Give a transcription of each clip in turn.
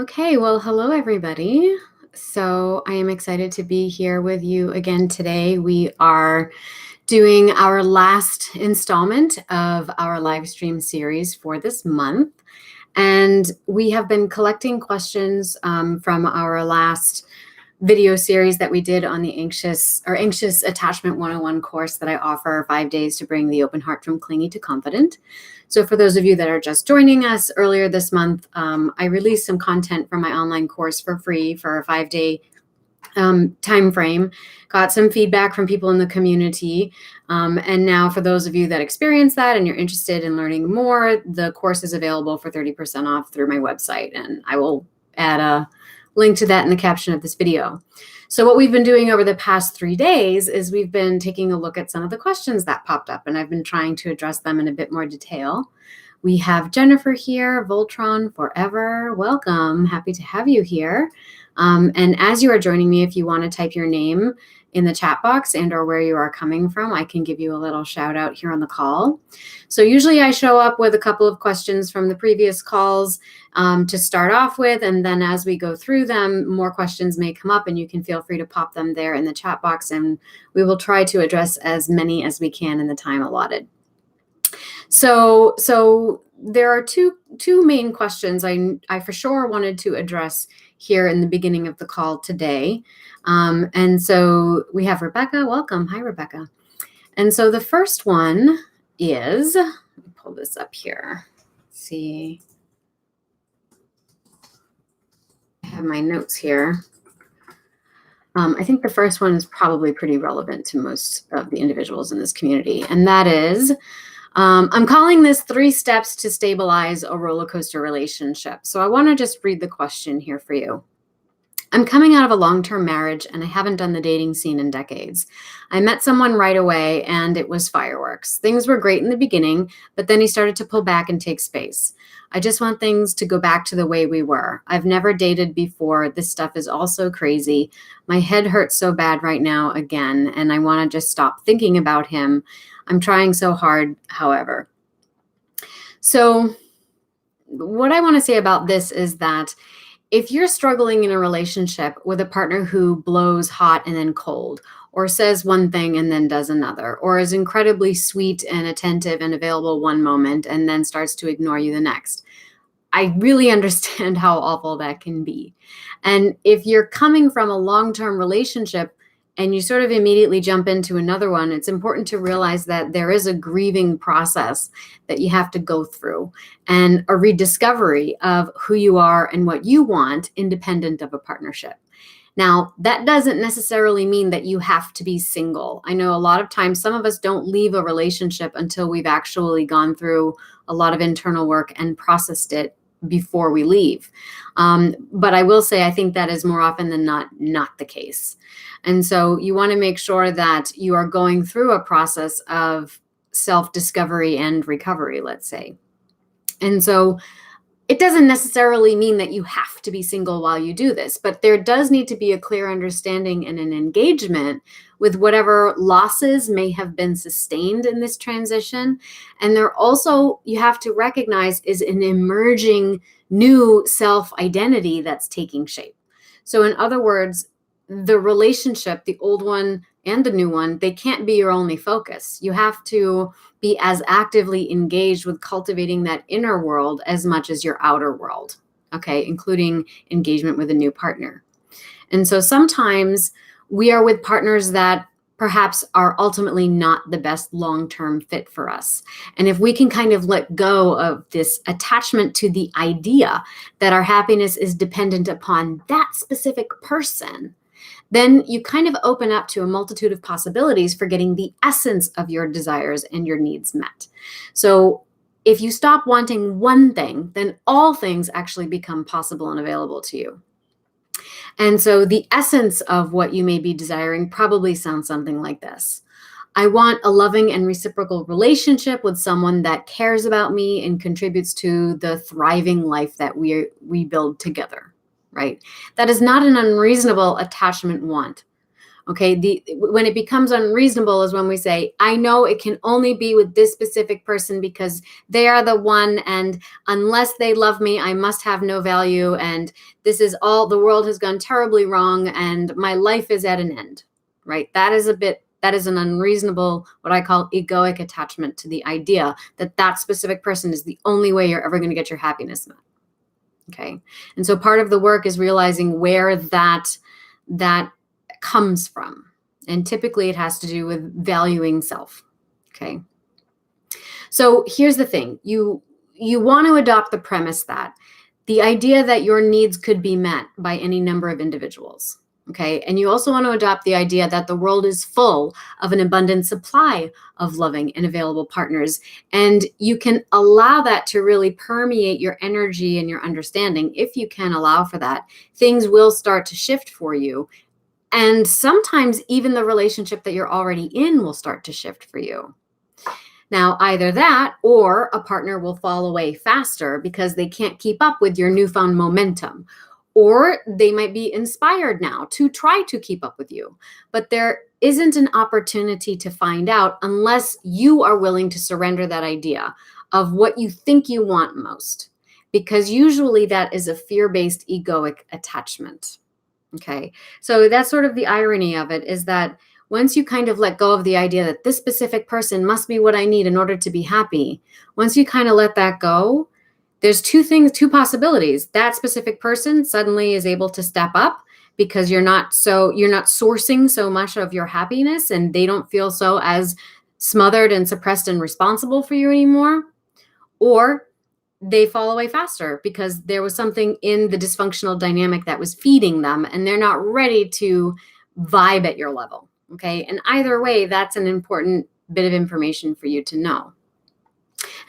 Okay, well, hello everybody. So I am excited to be here with you again today. We are doing our last installment of our live stream series for this month. And we have been collecting questions from our last video series that we did on the Anxious Attachment 101 course that I offer 5 days to bring the open heart from clingy to confident. So for those of you that are just joining us, earlier this month, I released some content from my online course for free for a 5-day time frame, got some feedback from people in the community. And now for those of you that experience that and you're interested in learning more, the course is available for 30% off through my website. And I will add a link to that in the caption of this video. So what we've been doing over the past 3 days is we've been taking a look at some of the questions that popped up, and I've been trying to address them in a bit more detail. We have Jennifer here, Voltron Forever. Welcome. Happy to have you here. And as you are joining me, if you want to type your name in the chat box and or where you are coming from, I can give you a little shout out here on the call. So usually I show up with a couple of questions from the previous calls to start off with. And then as we go through them, more questions may come up and you can feel free to pop them there in the chat box. And we will try to address as many as we can in the time allotted. So there are two main questions I for sure wanted to address here in the beginning of the call today. And so we have Rebecca. Welcome. Hi, Rebecca. And so the first one is, let me pull this up here. Let's see. I have my notes here. I think the first one is probably pretty relevant to most of the individuals in this community. And that is, I'm calling this 3 steps to stabilize a roller coaster relationship. So I want to just read the question here for you. I'm coming out of a long-term marriage and I haven't done the dating scene in decades. I met someone right away and it was fireworks. Things were great in the beginning, but then he started to pull back and take space. I just want things to go back to the way we were. I've never dated before. This stuff is all so crazy. My head hurts so bad right now again, and I want to just stop thinking about him. I'm trying so hard, however. So what I want to say about this is that if you're struggling in a relationship with a partner who blows hot and then cold, or says one thing and then does another, or is incredibly sweet and attentive and available one moment and then starts to ignore you the next, I really understand how awful that can be. And if you're coming from a long-term relationship and you sort of immediately jump into another one, it's important to realize that there is a grieving process that you have to go through and a rediscovery of who you are and what you want independent of a partnership. Now, that doesn't necessarily mean that you have to be single. I know a lot of times some of us don't leave a relationship until we've actually gone through a lot of internal work and processed it before we leave. But I will say, I think that is more often than not the case. And so you want to make sure that you are going through a process of self-discovery and recovery, let's say. And so it doesn't necessarily mean that you have to be single while you do this, but there does need to be a clear understanding and an engagement with whatever losses may have been sustained in this transition. And there also, you have to recognize, is an emerging new self-identity that's taking shape. So in other words, the relationship, the old one and the new one, they can't be your only focus. You have to be as actively engaged with cultivating that inner world as much as your outer world, okay, including engagement with a new partner. And so sometimes we are with partners that perhaps are ultimately not the best long-term fit for us. And if we can kind of let go of this attachment to the idea that our happiness is dependent upon that specific person, then you kind of open up to a multitude of possibilities for getting the essence of your desires and your needs met. So if you stop wanting one thing, then all things actually become possible and available to you. And so the essence of what you may be desiring probably sounds something like this. I want a loving and reciprocal relationship with someone that cares about me and contributes to the thriving life that we build together. Right? That is not an unreasonable attachment want. Okay, when it becomes unreasonable is when we say, I know it can only be with this specific person because they are the one, and unless they love me, I must have no value, and this is all, the world has gone terribly wrong, and my life is at an end, right? That is an unreasonable, what I call egoic attachment to the idea that that specific person is the only way you're ever going to get your happiness met. Okay, and so part of the work is realizing where that comes from. And typically it has to do with valuing self. Okay. So here's the thing. You want to adopt the premise that the idea that your needs could be met by any number of individuals. Okay. And you also want to adopt the idea that the world is full of an abundant supply of loving and available partners. And you can allow that to really permeate your energy and your understanding. If you can allow for that, things will start to shift for you. And sometimes even the relationship that you're already in will start to shift for you. Now, either that or a partner will fall away faster because they can't keep up with your newfound momentum. Or they might be inspired now to try to keep up with you. But there isn't an opportunity to find out unless you are willing to surrender that idea of what you think you want most. Because usually that is a fear-based egoic attachment. Okay, so that's sort of the irony of it, is that once you kind of let go of the idea that this specific person must be what I need in order to be happy, once you kind of let that go, there's two possibilities. That specific person suddenly is able to step up because you're not sourcing so much of your happiness, and they don't feel so as smothered and suppressed and responsible for you anymore. Or they fall away faster because there was something in the dysfunctional dynamic that was feeding them, and they're not ready to vibe at your level. Okay. And either way, that's an important bit of information for you to know.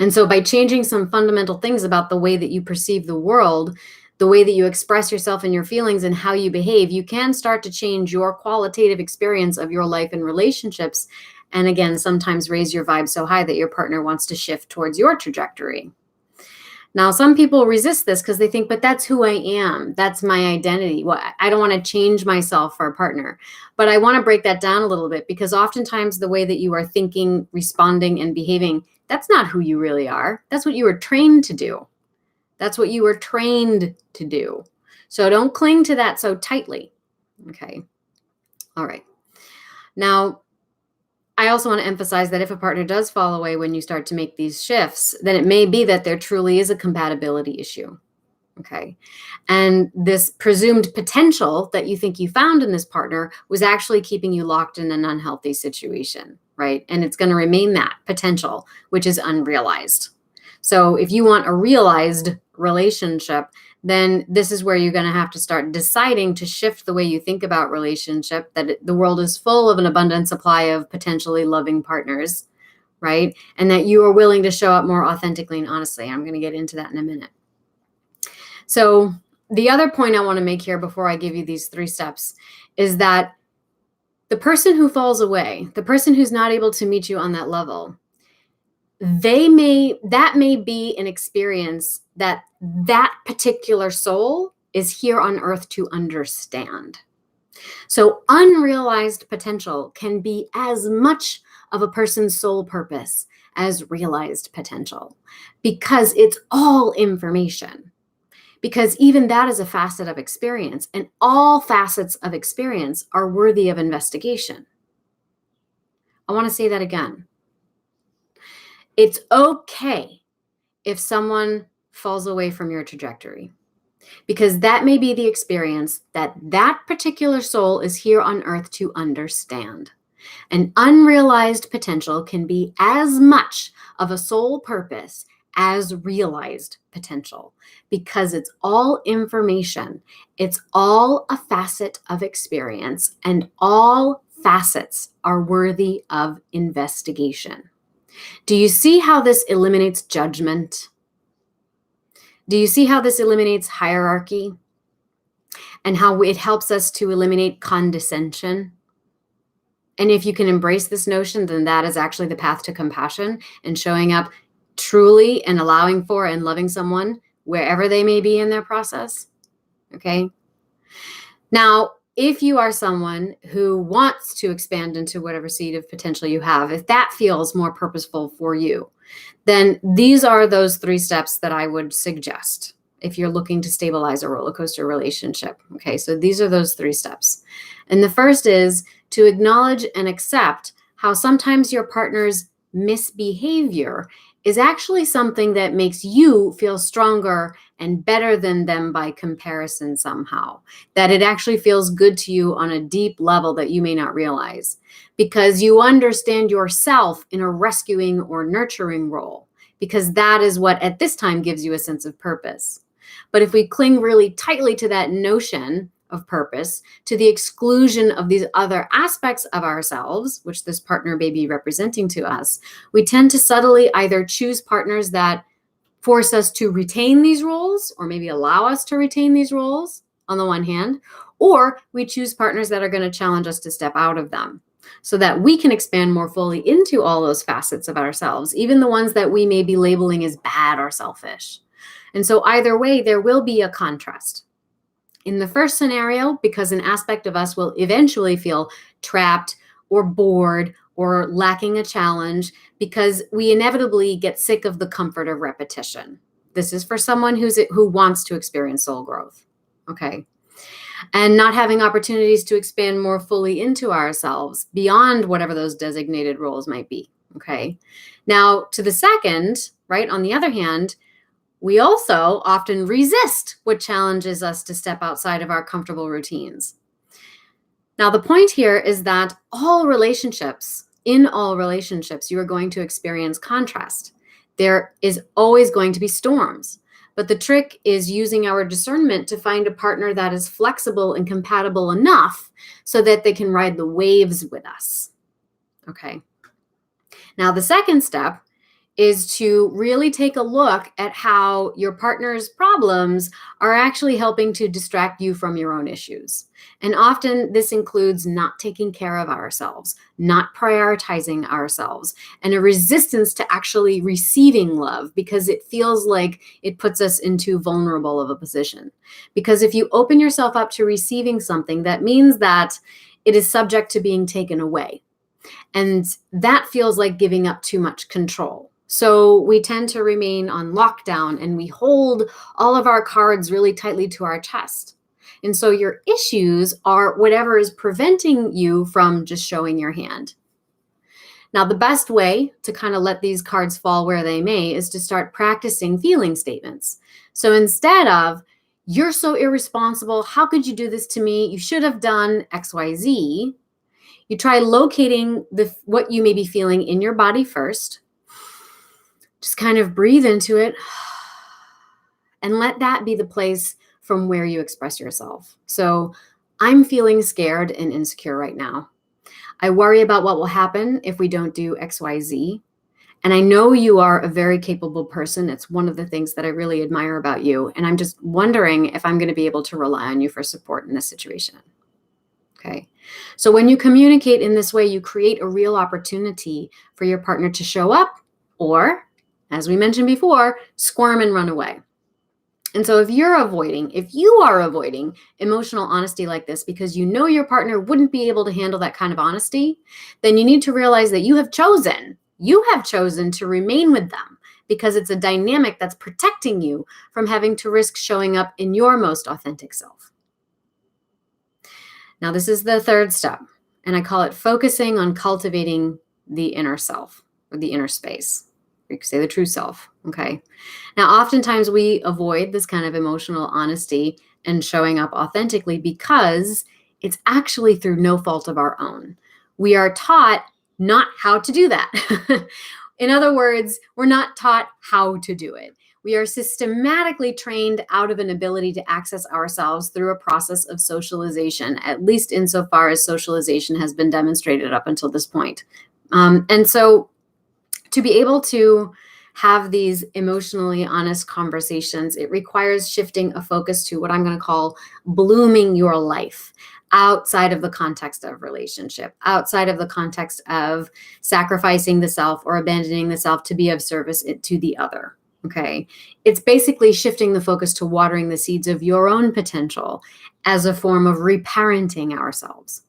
And so by changing some fundamental things about the way that you perceive the world, the way that you express yourself and your feelings and how you behave, you can start to change your qualitative experience of your life and relationships. And again, sometimes raise your vibe so high that your partner wants to shift towards your trajectory. Now, some people resist this because they think, but that's who I am. That's my identity. Well, I don't want to change myself for a partner. But I want to break that down a little bit, because oftentimes the way that you are thinking, responding, and behaving, that's not who you really are. That's what you were trained to do. That's what you were trained to do. So don't cling to that so tightly. Okay. All right. Now, I also want to emphasize that if a partner does fall away when you start to make these shifts, then it may be that there truly is a compatibility issue. Okay. And this presumed potential that you think you found in this partner was actually keeping you locked in an unhealthy situation, right? And it's going to remain that potential, which is unrealized. So if you want a realized relationship, then this is where you're going to have to start deciding to shift the way you think about relationship, that the world is full of an abundant supply of potentially loving partners, right? And that you are willing to show up more authentically and honestly. I'm going to get into that in a minute. So the other point I want to make here before I give you these 3 steps is that the person who falls away, the person who's not able to meet you on that level, that may be an experience that particular soul is here on earth to understand. So unrealized potential can be as much of a person's soul purpose as realized potential, because it's all information. Because even that is a facet of experience, and all facets of experience are worthy of investigation. I want to say that again. It's okay if someone falls away from your trajectory, because that may be the experience that particular soul is here on earth to understand. An unrealized potential can be as much of a soul purpose as realized potential, because it's all information. It's all a facet of experience, and all facets are worthy of investigation. Do you see how this eliminates judgment? Do you see how this eliminates hierarchy? And how it helps us to eliminate condescension? And if you can embrace this notion, then that is actually the path to compassion and showing up truly and allowing for and loving someone wherever they may be in their process. Okay. Now, if you are someone who wants to expand into whatever seed of potential you have, if that feels more purposeful for you, then these are those 3 steps that I would suggest if you're looking to stabilize a roller coaster relationship. Okay, so these are those 3 steps. And the first is to acknowledge and accept how sometimes your partner's misbehavior is actually something that makes you feel stronger and better than them by comparison somehow. That it actually feels good to you on a deep level that you may not realize, because you understand yourself in a rescuing or nurturing role, because that is what at this time gives you a sense of purpose. But if we cling really tightly to that notion of purpose, to the exclusion of these other aspects of ourselves, which this partner may be representing to us, we tend to subtly either choose partners that force us to retain these roles, or maybe allow us to retain these roles on the one hand, or we choose partners that are going to challenge us to step out of them so that we can expand more fully into all those facets of ourselves, even the ones that we may be labeling as bad or selfish. And so either way, there will be a contrast. In the first scenario, because an aspect of us will eventually feel trapped or bored or lacking a challenge, because we inevitably get sick of the comfort of repetition. This is for someone who wants to experience soul growth, okay? And not having opportunities to expand more fully into ourselves beyond whatever those designated roles might be, okay? Now, to the second, right, on the other hand, we also often resist what challenges us to step outside of our comfortable routines. Now, the point here is that in all relationships, you are going to experience contrast. There is always going to be storms. But the trick is using our discernment to find a partner that is flexible and compatible enough so that they can ride the waves with us. Okay. Now, the second step is to really take a look at how your partner's problems are actually helping to distract you from your own issues. And often this includes not taking care of ourselves, not prioritizing ourselves, and a resistance to actually receiving love because it feels like it puts us into vulnerable of a position. Because if you open yourself up to receiving something, that means that it is subject to being taken away. And that feels like giving up too much control. So we tend to remain on lockdown and we hold all of our cards really tightly to our chest. And so your issues are whatever is preventing you from just showing your hand. Now, the best way to kind of let these cards fall where they may is to start practicing feeling statements. So instead of, "You're so irresponsible, how could you do this to me? You should have done XYZ," you try locating what you may be feeling in your body first. Just kind of breathe into it and let that be the place from where you express yourself. So, "I'm feeling scared and insecure right now. I worry about what will happen if we don't do XYZ. And I know you are a very capable person. It's one of the things that I really admire about you. And I'm just wondering if I'm going to be able to rely on you for support in this situation." Okay. So when you communicate in this way, you create a real opportunity for your partner to show up or, as we mentioned before, squirm and run away. And so if you are avoiding emotional honesty like this because you know your partner wouldn't be able to handle that kind of honesty, then you need to realize that you have chosen to remain with them because it's a dynamic that's protecting you from having to risk showing up in your most authentic self. Now, this is the third step, and I call it focusing on cultivating the inner self or the inner space. You could say the true self, okay? Now, oftentimes we avoid this kind of emotional honesty and showing up authentically because it's actually through no fault of our own. We are taught not how to do that. In other words, we're not taught how to do it. We are systematically trained out of an ability to access ourselves through a process of socialization, at least insofar as socialization has been demonstrated up until this point. And so to be able to have these emotionally honest conversations, it requires shifting a focus to what I'm going to call blooming your life outside of the context of relationship, outside of the context of sacrificing the self or abandoning the self to be of service to the other. Okay. It's basically shifting the focus to watering the seeds of your own potential as a form of reparenting ourselves.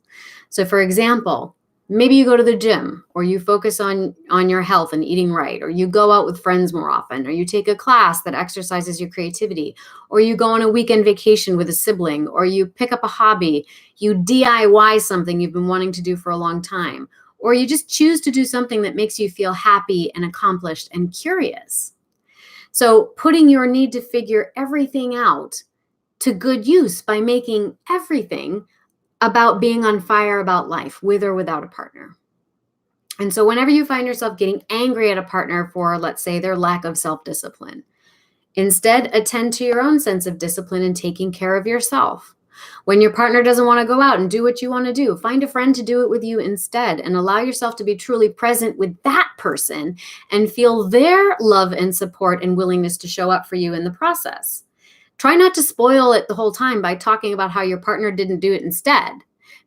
So for example, maybe you go to the gym, or you focus on your health and eating right, or you go out with friends more often, or you take a class that exercises your creativity, or you go on a weekend vacation with a sibling, or you pick up a hobby, you DIY something you've been wanting to do for a long time, or you just choose to do something that makes you feel happy and accomplished and curious. So putting your need to figure everything out to good use by making everything about being on fire about life, with or without a partner. And so whenever you find yourself getting angry at a partner for, let's say, their lack of self-discipline, instead attend to your own sense of discipline and taking care of yourself. When your partner doesn't want to go out and do what you want to do, find a friend to do it with you instead, and allow yourself to be truly present with that person and feel their love and support and willingness to show up for you in the process. Try not to spoil it the whole time by talking about how your partner didn't do it instead,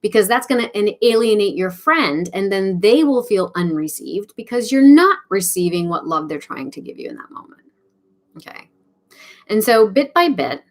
because that's going to alienate your friend, and then they will feel unreceived because you're not receiving what love they're trying to give you in that moment. Okay. And so bit by bit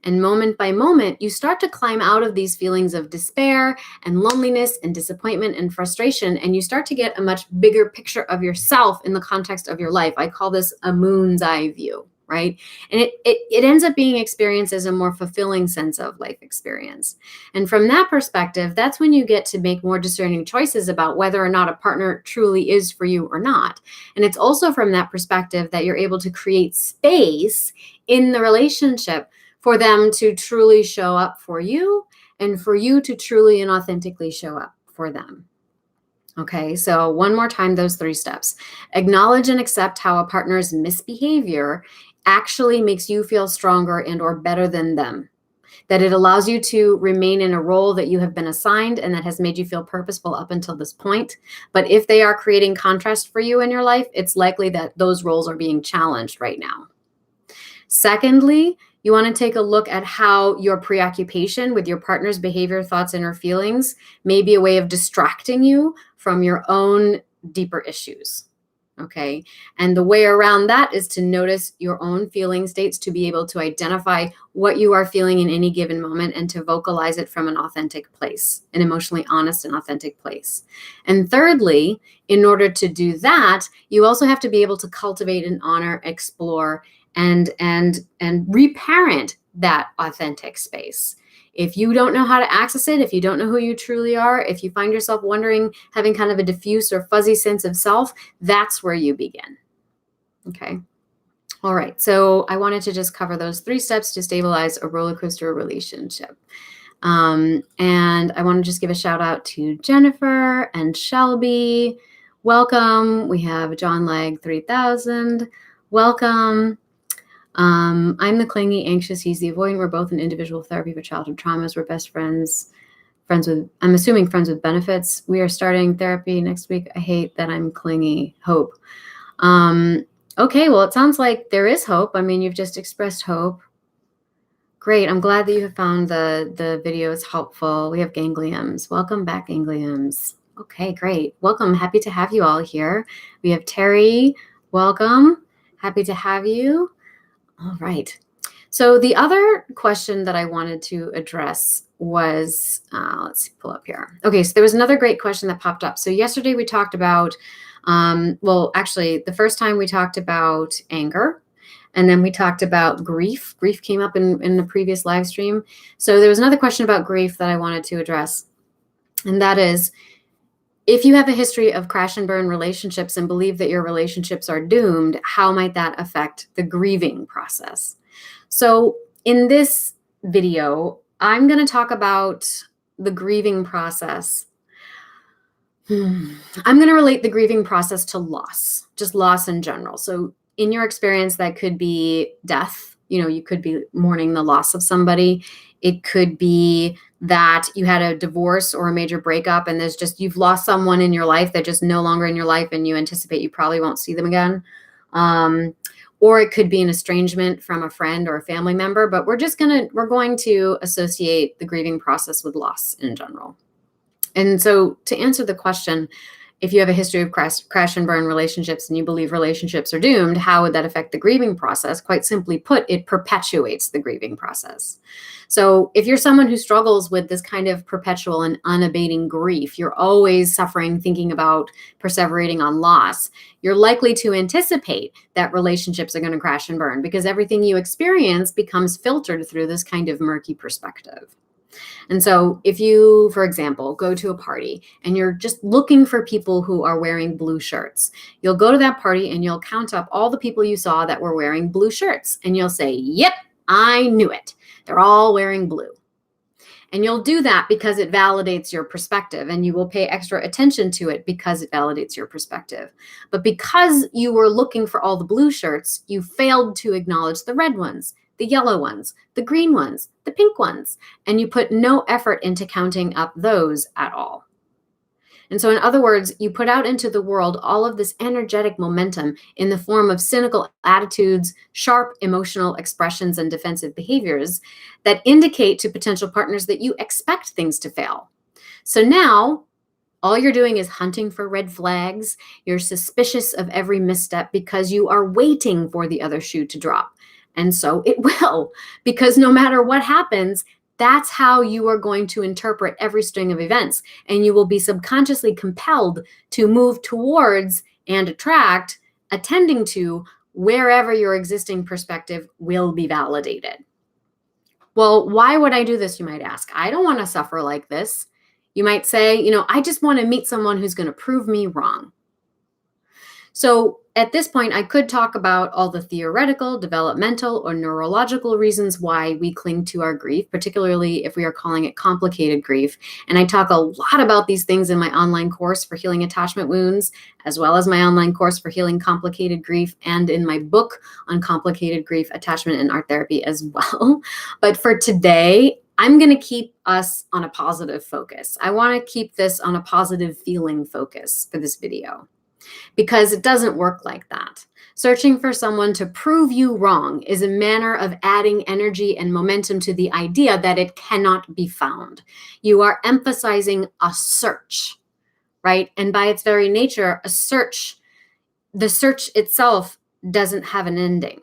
and moment by moment, you start to climb out of these feelings of despair and loneliness and disappointment and frustration, and you start to get a much bigger picture of yourself in the context of your life. I call this a moon's eye view. Right? And it ends up being experienced as a more fulfilling sense of life experience. And from that perspective, that's when you get to make more discerning choices about whether or not a partner truly is for you or not. And it's also from that perspective that you're able to create space in the relationship for them to truly show up for you, and for you to truly and authentically show up for them. Okay, so one more time, those 3 steps. Acknowledge and accept how a partner's misbehavior actually makes you feel stronger and or better than them. That it allows you to remain in a role that you have been assigned and that has made you feel purposeful up until this point. But if they are creating contrast for you in your life, it's likely that those roles are being challenged right now. Secondly, you want to take a look at how your preoccupation with your partner's behavior, thoughts, and or feelings may be a way of distracting you from your own deeper issues. Okay. And the way around that is to notice your own feeling states, to be able to identify what you are feeling in any given moment and to vocalize it from an authentic place, an emotionally honest and authentic place. And thirdly, in order to do that, you also have to be able to cultivate and honor, explore, and reparent that authentic space. If you don't know how to access it, if you don't know who you truly are, if you find yourself wondering, having kind of a diffuse or fuzzy sense of self, that's where you begin. Okay. All right. So I wanted to just cover those 3 steps to stabilize a roller coaster relationship. And I want to just give a shout out to Jennifer and Shelby. Welcome. We have John Leg 3000. Welcome. I'm the clingy, anxious, he's the avoidant. We're both in individual therapy for childhood traumas. We're best friends with, I'm assuming, friends with benefits. We are starting therapy next week. I hate that I'm clingy. Hope. Okay, well, it sounds like there is hope. I mean, you've just expressed hope. Great. I'm glad that you have found the videos helpful. We have ganglions. Welcome back, ganglions. Okay, great. Welcome. Happy to have you all here. We have Terry. Welcome. Happy to have you. All right. So the other question that I wanted to address was, let's pull up here. Okay, so there was another great question that popped up. So yesterday we talked about, well, actually, the first time we talked about anger, and then we talked about grief. Grief came up in the previous live stream. So there was another question about grief that I wanted to address, and that is, if you have a history of crash and burn relationships and believe that your relationships are doomed, how might that affect the grieving process? So in this video, I'm going to talk about the grieving process. I'm going to relate the grieving process to loss, just loss in general. So in your experience, that could be death. You know, you could be mourning the loss of somebody. It could be that you had a divorce or a major breakup and there's just, you've lost someone in your life. They're just no longer in your life and you anticipate you probably won't see them again. Or it could be an estrangement from a friend or a family member, but we're going to associate the grieving process with loss in general. And so to answer the question, If you have a history of crash and burn relationships and you believe relationships are doomed, how would that affect the grieving process? Quite simply put, it perpetuates the grieving process. So if you're someone who struggles with this kind of perpetual and unabating grief, you're always suffering, thinking about perseverating on loss, you're likely to anticipate that relationships are going to crash and burn because everything you experience becomes filtered through this kind of murky perspective. And so if you, for example, go to a party and you're just looking for people who are wearing blue shirts, you'll go to that party and you'll count up all the people you saw that were wearing blue shirts. And you'll say, yep, I knew it. They're all wearing blue. And you'll do that because it validates your perspective, and you will pay extra attention to it because it validates your perspective. But because you were looking for all the blue shirts, you failed to acknowledge the red ones, the yellow ones, the green ones, the pink ones, and you put no effort into counting up those at all. And so in other words, you put out into the world all of this energetic momentum in the form of cynical attitudes, sharp emotional expressions, and defensive behaviors that indicate to potential partners that you expect things to fail. So now all you're doing is hunting for red flags. You're suspicious of every misstep because you are waiting for the other shoe to drop. And so it will, because no matter what happens, that's how you are going to interpret every string of events. And you will be subconsciously compelled to move towards and attract, attending to wherever your existing perspective will be validated. Well, why would I do this, you might ask? I don't want to suffer like this. You might say, I just want to meet someone who's going to prove me wrong. So at this point, I could talk about all the theoretical, developmental, or neurological reasons why we cling to our grief, particularly if we are calling it complicated grief. And I talk a lot about these things in my online course for healing attachment wounds, as well as my online course for healing complicated grief, and in my book on complicated grief, attachment, and art therapy as well. But for today, I'm going to keep us on a positive focus. I want to keep this on a positive feeling focus for this video, because it doesn't work like that. Searching for someone to prove you wrong is a manner of adding energy and momentum to the idea that it cannot be found. You are emphasizing a search, right? And by its very nature, the search itself doesn't have an ending.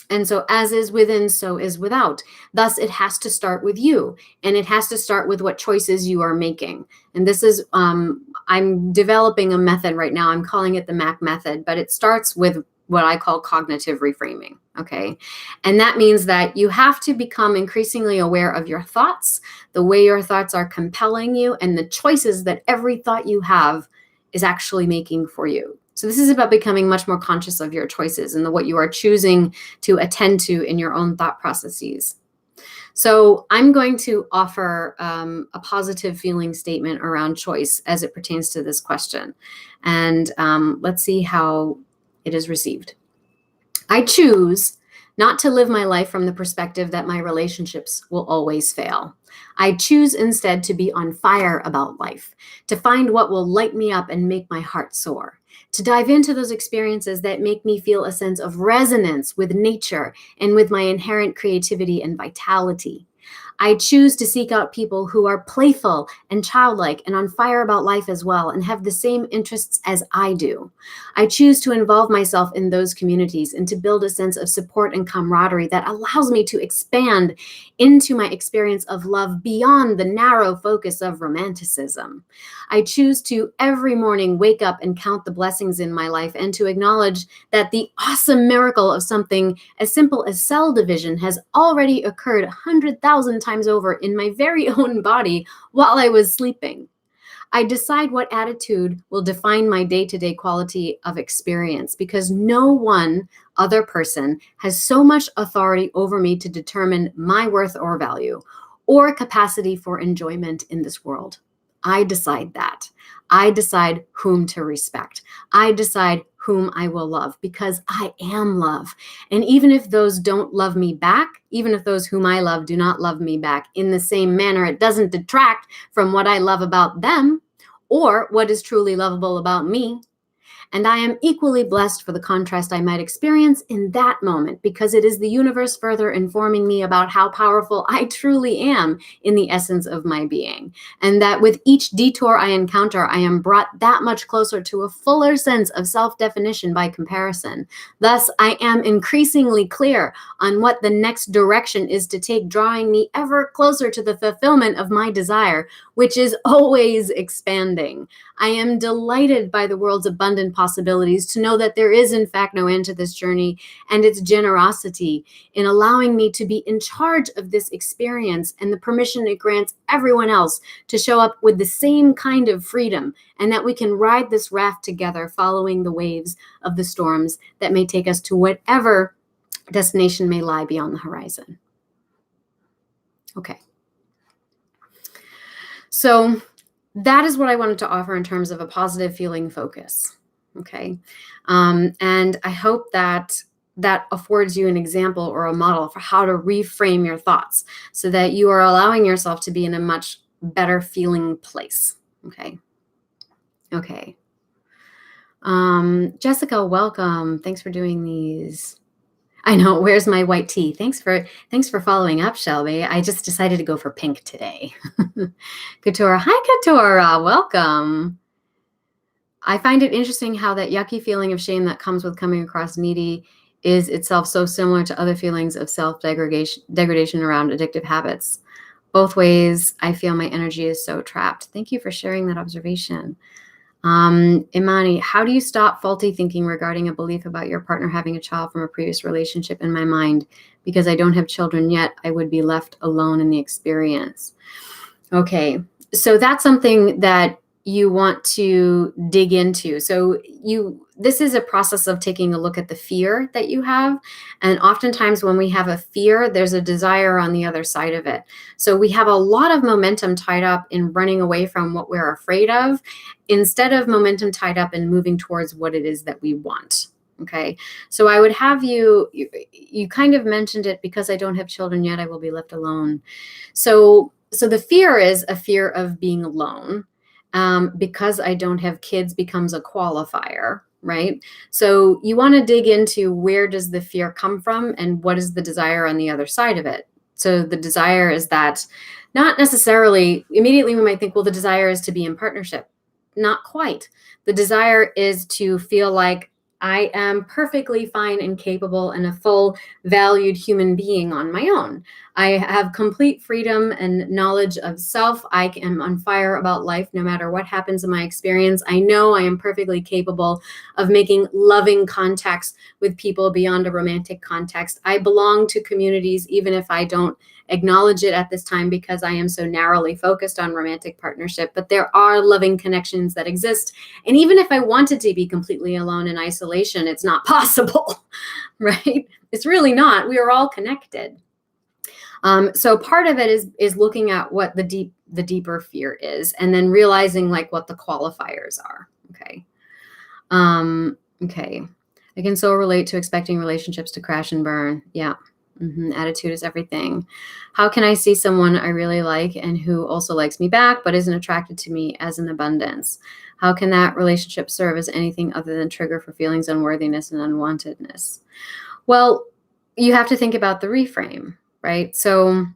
And so as is within, so is without. Thus, it has to start with you, and it has to start with what choices you are making. And this is, I'm developing a method right now. I'm calling it the MAC method, but it starts with what I call cognitive reframing, okay? And that means that you have to become increasingly aware of your thoughts, the way your thoughts are compelling you, and the choices that every thought you have is actually making for you. So this is about becoming much more conscious of your choices and what you are choosing to attend to in your own thought processes. So I'm going to offer a positive feeling statement around choice as it pertains to this question. And let's see how it is received. I choose not to live my life from the perspective that my relationships will always fail. I choose instead to be on fire about life, to find what will light me up and make my heart soar, to dive into those experiences that make me feel a sense of resonance with nature and with my inherent creativity and vitality. I choose to seek out people who are playful and childlike and on fire about life as well and have the same interests as I do. I choose to involve myself in those communities and to build a sense of support and camaraderie that allows me to expand into my experience of love beyond the narrow focus of romanticism. I choose to every morning wake up and count the blessings in my life and to acknowledge that the awesome miracle of something as simple as cell division has already occurred 100,000 times over in my very own body while I was sleeping. I decide what attitude will define my day-to-day quality of experience because no one other person has so much authority over me to determine my worth or value or capacity for enjoyment in this world. I decide that. I decide whom to respect. I decide whom I will love because I am love. And even if those don't love me back, even if those whom I love do not love me back in the same manner, it doesn't detract from what I love about them or what is truly lovable about me. And I am equally blessed for the contrast I might experience in that moment, because it is the universe further informing me about how powerful I truly am in the essence of my being. And that with each detour I encounter, I am brought that much closer to a fuller sense of self-definition by comparison. Thus, I am increasingly clear on what the next direction is to take, drawing me ever closer to the fulfillment of my desire, which is always expanding. I am delighted by the world's abundant possibilities to know that there is, in fact, no end to this journey, and its generosity in allowing me to be in charge of this experience, and the permission it grants everyone else to show up with the same kind of freedom, and that we can ride this raft together, following the waves of the storms that may take us to whatever destination may lie beyond the horizon. Okay. So that is what I wanted to offer in terms of a positive feeling focus. Okay. And I hope that that affords you an example or a model for how to reframe your thoughts so that you are allowing yourself to be in a much better feeling place. Okay. Okay. Jessica, welcome. Thanks for doing these. I know. Where's my white tea? Thanks for following up, Shelby. I just decided to go for pink today. Katora. Hi, Katora. Welcome. I find it interesting how that yucky feeling of shame that comes with coming across needy is itself so similar to other feelings of self-degradation around addictive habits. Both ways, I feel my energy is so trapped. Thank you for sharing that observation. Imani, how do you stop faulty thinking regarding a belief about your partner having a child from a previous relationship in my mind? Because I don't have children yet, I would be left alone in the experience. Okay, so that's something that you want to dig into. So this is a process of taking a look at the fear that you have. And oftentimes when we have a fear, there's a desire on the other side of it. So we have a lot of momentum tied up in running away from what we're afraid of, instead of momentum tied up in moving towards what it is that we want. Okay. So I would have you kind of mentioned it, because I don't have children yet, I will be left alone. So the fear is a fear of being alone. Because I don't have kids becomes a qualifier, right? So you want to dig into, where does the fear come from and what is the desire on the other side of it? So the desire is that, not necessarily immediately we might think, well, the desire is to be in partnership. Not quite. The desire is to feel like I am perfectly fine and capable and a full valued human being on my own. I have complete freedom and knowledge of self. I am on fire about life no matter what happens in my experience. I know I am perfectly capable of making loving contacts with people beyond a romantic context. I belong to communities, even if I don't acknowledge it at this time, because I am so narrowly focused on romantic partnership. But there are loving connections that exist. And even if I wanted to be completely alone in isolation, it's not possible, right? It's really not. We are all connected. So part of it is looking at what the deeper fear is, and then realizing like what the qualifiers are. Okay. Okay. I can so relate to expecting relationships to crash and burn. Yeah. Attitude is everything. How can I see someone I really like and who also likes me back, but isn't attracted to me as an abundance? How can that relationship serve as anything other than trigger for feelings unworthiness and unwantedness? Well, you have to think about the reframe, right? So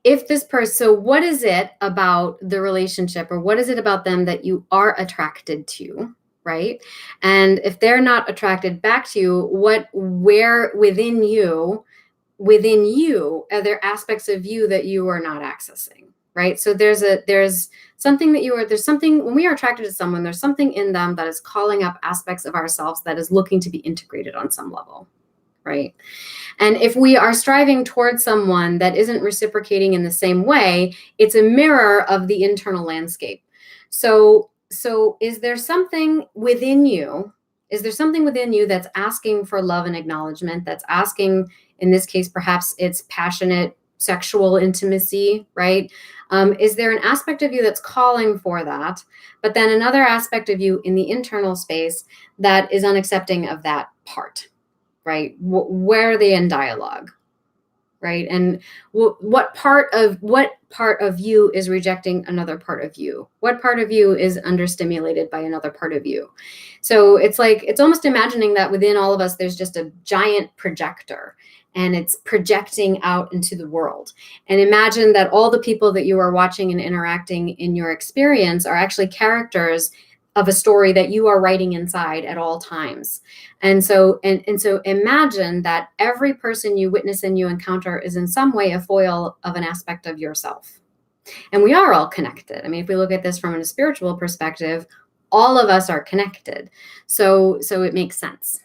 if this person, so what is it about the relationship, or what is it about them that you are attracted to, right? And if they're not attracted back to you, where within you are there aspects of you that you are not accessing, right? So there's something when we are attracted to someone, there's something in them that is calling up aspects of ourselves that is looking to be integrated on some level, right? And if we are striving towards someone that isn't reciprocating in the same way, it's a mirror of the internal landscape. So is there something within you? Is there something within you that's asking for love and acknowledgement, that's asking, in this case, perhaps it's passionate sexual intimacy, right? Is there an aspect of you that's calling for that, but then another aspect of you in the internal space that is unaccepting of that part, right? Where are they in dialogue? right? And what part of you is rejecting another part of you? What part of you is understimulated by another part of you? So it's like, it's almost imagining that within all of us, there's just a giant projector, and it's projecting out into the world. And imagine that all the people that you are watching and interacting in your experience are actually characters of a story that you are writing inside at all times. And so imagine that every person you witness and you encounter is in some way a foil of an aspect of yourself. And we are all connected. I mean, if we look at this from a spiritual perspective, all of us are connected. So it makes sense.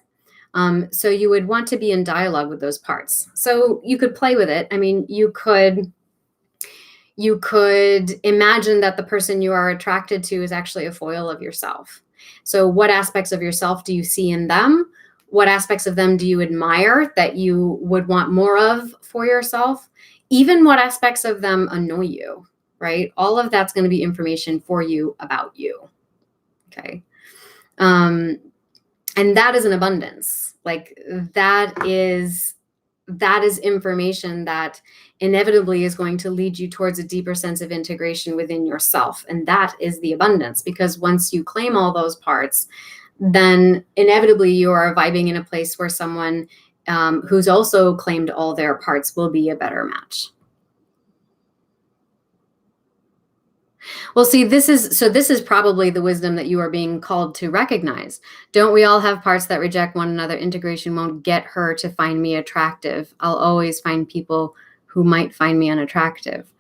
So you would want to be in dialogue with those parts. So you could play with it. I mean, you could imagine that the person you are attracted to is actually a foil of yourself. So what aspects of yourself do you see in them? What aspects of them do you admire that you would want more of for yourself? Even what aspects of them annoy you, right? All of that's going to be information for you about you. Okay. And that is an abundance. Like that is information that inevitably is going to lead you towards a deeper sense of integration within yourself. And that is the abundance, because once you claim all those parts, then inevitably you are vibing in a place where someone who's also claimed all their parts will be a better match. Well, see, this is probably the wisdom that you are being called to recognize. Don't we all have parts that reject one another? Integration won't get her to find me attractive. I'll always find people who might find me unattractive.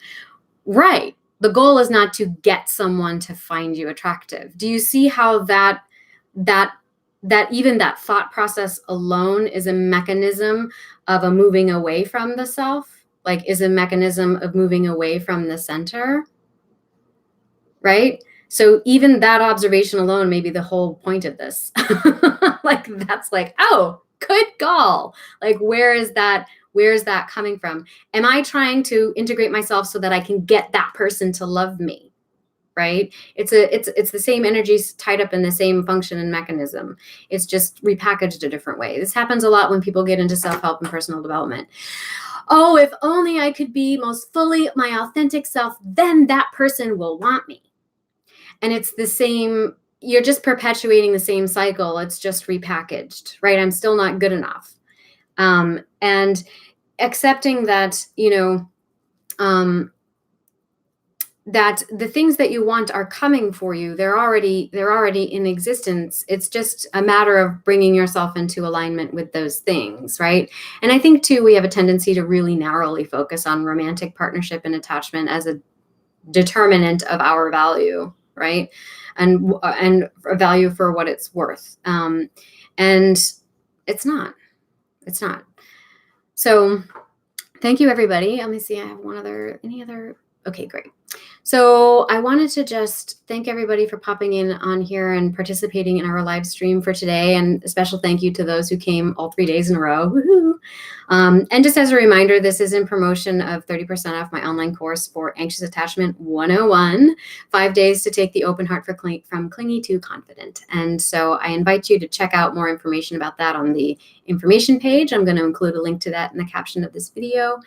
Right. The goal is not to get someone to find you attractive. Do you see how that even that thought process alone is a mechanism of a moving away from the self? Like, is a mechanism of moving away from the center? Right? So even that observation alone may be the whole point of this. Like, that's like, oh, good call. Like, where is that coming from? Am I trying to integrate myself so that I can get that person to love me? Right? It's the same energies tied up in the same function and mechanism. It's just repackaged a different way. This happens a lot when people get into self-help and personal development. Oh, if only I could be most fully my authentic self, then that person will want me. And it's the same, you're just perpetuating the same cycle. It's just repackaged, right? I'm still not good enough. And accepting that, that the things that you want are coming for you. They're already in existence. It's just a matter of bringing yourself into alignment with those things, right? And I think too, we have a tendency to really narrowly focus on romantic partnership and attachment as a determinant of our value, right? And a value for what it's worth. And it's not. So thank you, everybody. Let me see. I have any other. Okay, great. So I wanted to just thank everybody for popping in on here and participating in our live stream for today. And a special thank you to those who came all 3 days in a row. Woohoo! And just as a reminder, this is in promotion of 30% off my online course for Anxious Attachment 101, 5 days to take the open heart from clingy to confident. And so I invite you to check out more information about that on the information page. I'm going to include a link to that in the caption of this video.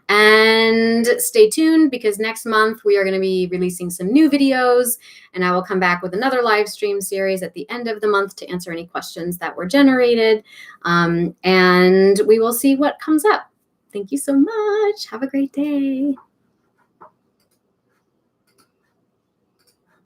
And stay tuned, because next month we are going to be releasing some new videos, and I will come back with another live stream series at the end of the month to answer any questions that were generated. And we will see what comes up. Thank you so much. Have a great day.